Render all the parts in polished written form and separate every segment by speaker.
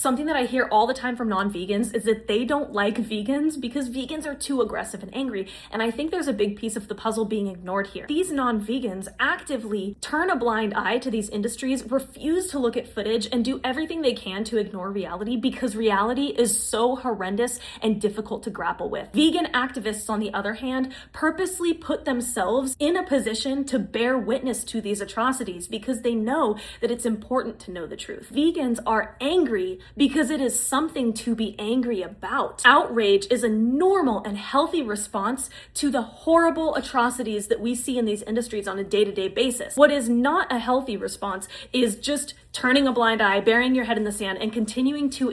Speaker 1: Something that I hear all the time from non-vegans is that they don't like vegans because vegans are too aggressive and angry. And I think there's a big piece of the puzzle being ignored here. These non-vegans actively turn a blind eye to these industries, refuse to look at footage, and do everything they can to ignore reality because reality is so horrendous and difficult to grapple with. Vegan activists, on the other hand, purposely put themselves in a position to bear witness to these atrocities because they know that it's important to know the truth. Vegans are angry because it is something to be angry about. Outrage is a normal and healthy response to the horrible atrocities that we see in these industries on a day-to-day basis. What is not a healthy response is just turning a blind eye, burying your head in the sand, and continuing to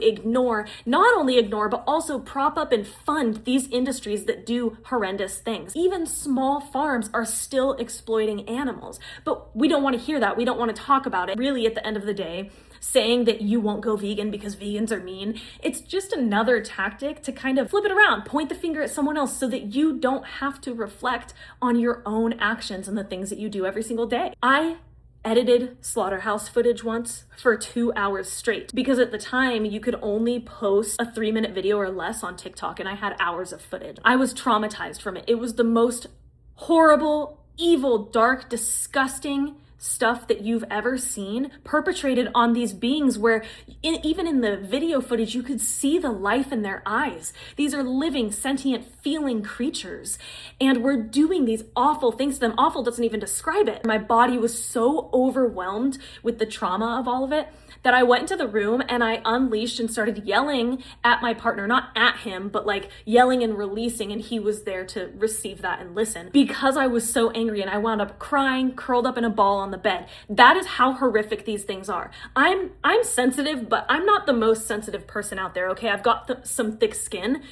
Speaker 1: not only ignore, but also prop up and fund these industries that do horrendous things. Even small farms are still exploiting animals, but we don't want to hear that. We don't want to talk about it. Really, at the end of the day, saying that you won't go vegan because vegans are mean, it's just another tactic to kind of flip it around, point the finger at someone else so that you don't have to reflect on your own actions and the things that you do every single day. I edited slaughterhouse footage once for 2 hours straight because at the time you could only post a 3-minute video or less on TikTok, and I had hours of footage. I was traumatized from it. It was the most horrible, evil, dark, disgusting stuff that you've ever seen perpetrated on these beings where even in the video footage, you could see the life in their eyes. These are living, sentient, feeling creatures. And we're doing these awful things to them. Awful doesn't even describe it. My body was so overwhelmed with the trauma of all of it that I went into the room and I unleashed and started yelling at my partner, not at him, but like yelling and releasing, and he was there to receive that and listen because I was so angry, and I wound up crying, curled up in a ball on the bed. That is how horrific these things are. I'm sensitive, but I'm not the most sensitive person out there, okay? I've got some thick skin.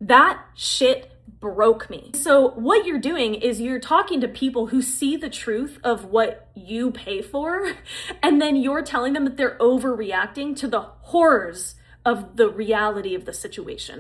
Speaker 1: That shit broke me. So what you're doing is you're talking to people who see the truth of what you pay for, and then you're telling them that they're overreacting to the horrors of the reality of the situation.